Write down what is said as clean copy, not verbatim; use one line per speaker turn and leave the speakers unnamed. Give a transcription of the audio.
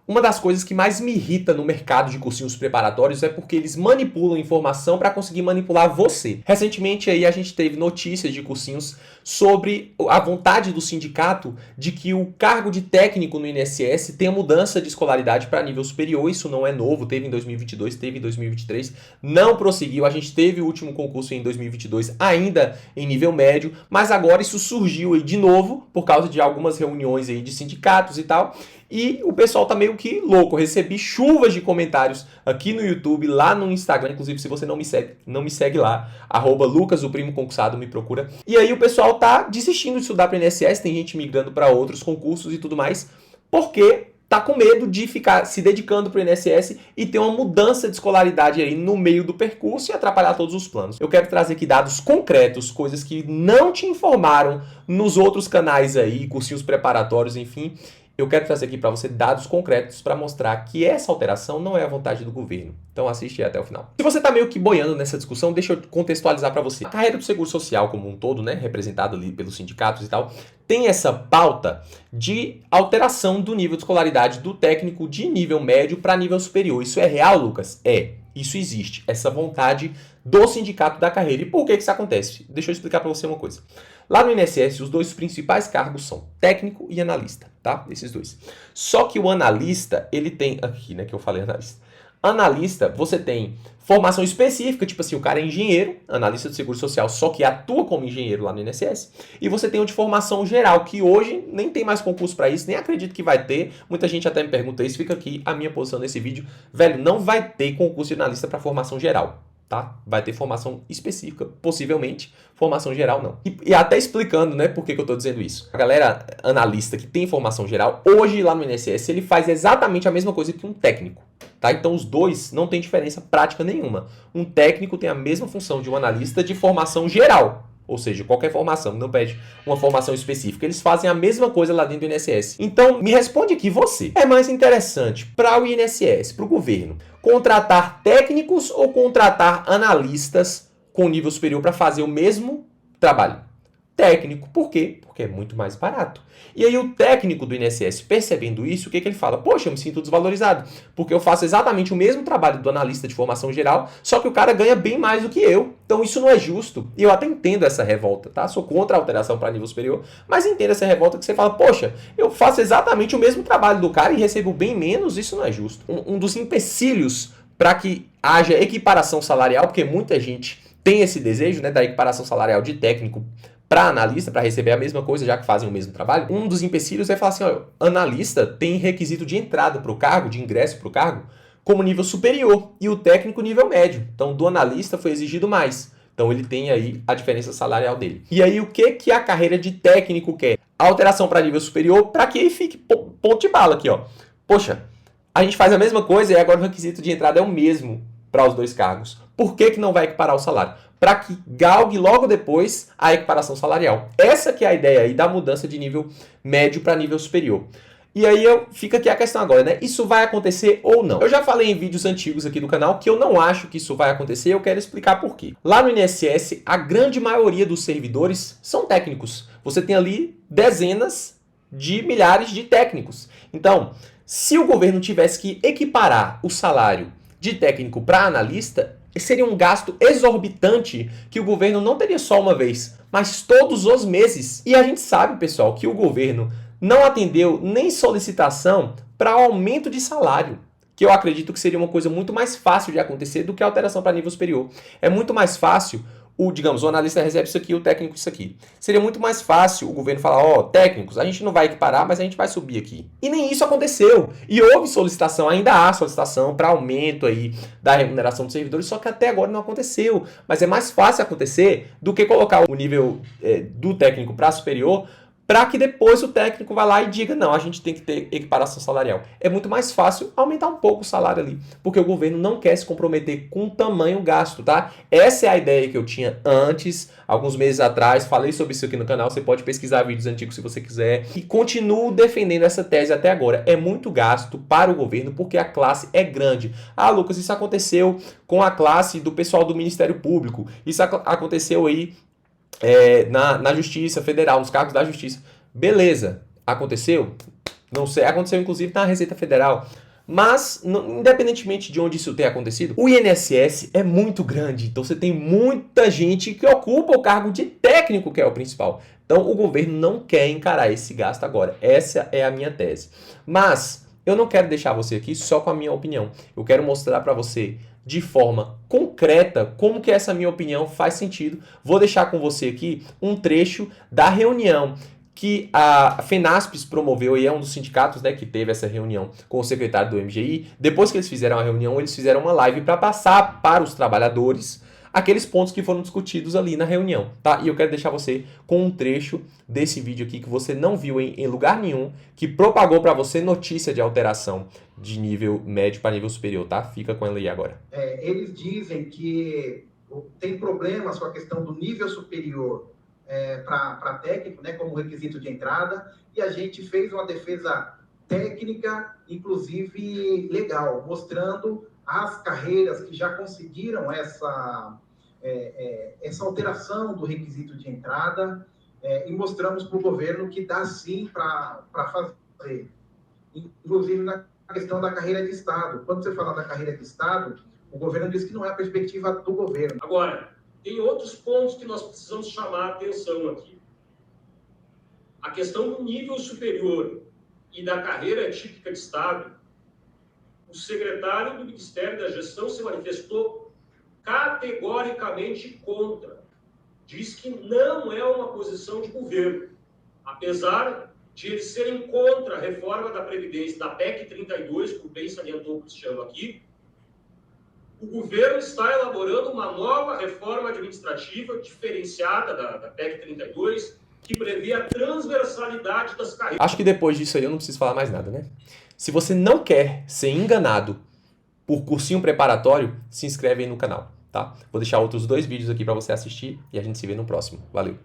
Uma das coisas que mais me irrita no mercado de cursinhos preparatórios é porque eles manipulam informação para conseguir manipular você. Recentemente aí a gente teve notícias de cursinhos sobre a vontade do sindicato de que o cargo de técnico no INSS tenha mudança de escolaridade para nível superior. Isso não é novo, teve em 2022, teve em 2023, não prosseguiu. A gente teve o último concurso em 2022 ainda em nível médio, mas agora isso surgiu aí de novo por causa de algumas reuniões aí de sindicatos e tal. E o pessoal tá meio que louco. Eu recebi chuvas de comentários aqui no YouTube, lá no Instagram. Inclusive, se você não me segue lá, @Lucas, o primo concursado, me procura. E aí o pessoal tá desistindo de estudar para o INSS, tem gente migrando para outros concursos e tudo mais, porque tá com medo de ficar se dedicando para o INSS e ter uma mudança de escolaridade aí no meio do percurso e atrapalhar todos os planos. Eu quero trazer aqui dados concretos, coisas que não te informaram nos outros canais aí, cursinhos preparatórios, enfim. Eu quero trazer aqui para você dados concretos para mostrar que essa alteração não é a vontade do governo. Então assiste até o final. Se você está meio que boiando nessa discussão, deixa eu contextualizar para você. A carreira do Seguro Social como um todo, né, representado ali pelos sindicatos e tal, tem essa pauta de alteração do nível de escolaridade do técnico de nível médio para nível superior. Isso é real, Lucas? É. Isso existe. Essa vontade do sindicato da carreira. E por que isso acontece? Deixa eu explicar para você uma coisa. Lá no INSS, os dois principais cargos são técnico e analista, tá? Esses dois. Só que o analista, ele tem... Aqui, né, que eu falei analista. Analista, você tem formação específica, tipo assim, o cara é engenheiro, analista de seguro social, só que atua como engenheiro lá no INSS. E você tem o de formação geral, que hoje nem tem mais concurso para isso, nem acredito que vai ter. Muita gente até me pergunta isso, fica aqui a minha posição nesse vídeo. Velho, não vai ter concurso de analista para formação geral. Tá? Vai ter formação específica, possivelmente, formação geral não. E até explicando, né, por que eu estou dizendo isso. A galera analista que tem formação geral, hoje lá no INSS, ele faz exatamente a mesma coisa que um técnico. Tá? Então os dois não tem diferença prática nenhuma. Um técnico tem a mesma função de um analista de formação geral. Ou seja, qualquer formação, não pede uma formação específica. Eles fazem a mesma coisa lá dentro do INSS. Então, me responde aqui você. É mais interessante para o INSS, para o governo, contratar técnicos ou contratar analistas com nível superior para fazer o mesmo trabalho? Técnico. Por quê? Porque é muito mais barato. E aí o técnico do INSS, percebendo isso, o que ele fala? Poxa, eu me sinto desvalorizado, porque eu faço exatamente o mesmo trabalho do analista de formação geral, só que o cara ganha bem mais do que eu. Então isso não é justo. E eu até entendo essa revolta, tá? Sou contra a alteração para nível superior, mas entendo essa revolta que você fala, poxa, eu faço exatamente o mesmo trabalho do cara e recebo bem menos, isso não é justo. Um dos empecilhos para que haja equiparação salarial, porque muita gente tem esse desejo, né, da equiparação salarial de técnico para analista, para receber a mesma coisa, já que fazem o mesmo trabalho, um dos empecilhos é falar assim, ó, analista tem requisito de entrada para o cargo, de ingresso para o cargo, como nível superior, e o técnico nível médio. Então, do analista foi exigido mais. Então, ele tem aí a diferença salarial dele. E aí, o que a carreira de técnico quer? Alteração para nível superior, para que fique ponto de bala aqui, ó. Poxa, a gente faz a mesma coisa e agora o requisito de entrada é o mesmo para os dois cargos. Por que não vai equiparar o salário? Para que galgue logo depois a equiparação salarial. Essa que é a ideia aí da mudança de nível médio para nível superior. E aí fica aqui a questão agora, né? Isso vai acontecer ou não? Eu já falei em vídeos antigos aqui do canal que eu não acho que isso vai acontecer, eu quero explicar por quê. Lá no INSS, a grande maioria dos servidores são técnicos. Você tem ali dezenas de milhares de técnicos. Então, se o governo tivesse que equiparar o salário de técnico para analista, seria um gasto exorbitante que o governo não teria só uma vez, mas todos os meses. E a gente sabe, pessoal, que o governo não atendeu nem solicitação para aumento de salário, que eu acredito que seria uma coisa muito mais fácil de acontecer do que a alteração para nível superior. É muito mais fácil o analista recebe isso aqui, o técnico isso aqui. Seria muito mais fácil o governo falar, ó, técnicos, a gente não vai equiparar, mas a gente vai subir aqui. E nem isso aconteceu. E houve solicitação, ainda há solicitação para aumento aí da remuneração dos servidores, só que até agora não aconteceu. Mas é mais fácil acontecer do que colocar o nível do técnico para superior, para que depois o técnico vá lá e diga, não, a gente tem que ter equiparação salarial. É muito mais fácil aumentar um pouco o salário ali, porque o governo não quer se comprometer com o tamanho gasto, tá? Essa é a ideia que eu tinha antes, alguns meses atrás, falei sobre isso aqui no canal, você pode pesquisar vídeos antigos se você quiser, e continuo defendendo essa tese até agora. É muito gasto para o governo, porque a classe é grande. Ah, Lucas, isso aconteceu com a classe do pessoal do Ministério Público, isso aconteceu aí na Justiça Federal, nos cargos da Justiça. Beleza, aconteceu? Não sei, aconteceu inclusive na Receita Federal. Mas, independentemente de onde isso tenha acontecido, o INSS é muito grande. Então você tem muita gente que ocupa o cargo de técnico, que é o principal. Então o governo não quer encarar esse gasto agora. Essa é a minha tese. Mas eu não quero deixar você aqui só com a minha opinião. Eu quero mostrar para você de forma concreta como que essa minha opinião faz sentido. Vou deixar com você aqui um trecho da reunião que a FENASPES promoveu, e é um dos sindicatos, né, que teve essa reunião com o secretário do MGI. Depois que eles fizeram a reunião, eles fizeram uma live para passar para os trabalhadores aqueles pontos que foram discutidos ali na reunião, tá? E eu quero deixar você com um trecho desse vídeo aqui que você não viu em lugar nenhum, que propagou para você notícia de alteração de nível médio para nível superior, tá? Fica com ela aí agora.
Eles dizem que tem problemas com a questão do nível superior para técnico, né, como requisito de entrada, e a gente fez uma defesa técnica, inclusive legal, mostrando as carreiras que já conseguiram essa alteração do requisito de entrada, e mostramos para o governo que dá sim para fazer. Inclusive na questão da carreira de Estado. Quando você fala da carreira de Estado, o governo diz que não é a perspectiva do governo.
Agora, tem outros pontos que nós precisamos chamar a atenção aqui. A questão do nível superior e da carreira típica de Estado, o secretário do Ministério da Gestão se manifestou categoricamente contra. Diz que não é uma posição de governo, apesar de eles serem contra a reforma da Previdência, da PEC 32, que o bem salientou o Cristiano aqui. O governo está elaborando uma nova reforma administrativa diferenciada da PEC 32, que prevê a transversalidade das carreiras.
Acho que depois disso aí eu não preciso falar mais nada, né? Se você não quer ser enganado por cursinho preparatório, se inscreve aí no canal, tá? Vou deixar outros 2 vídeos aqui para você assistir e a gente se vê no próximo. Valeu!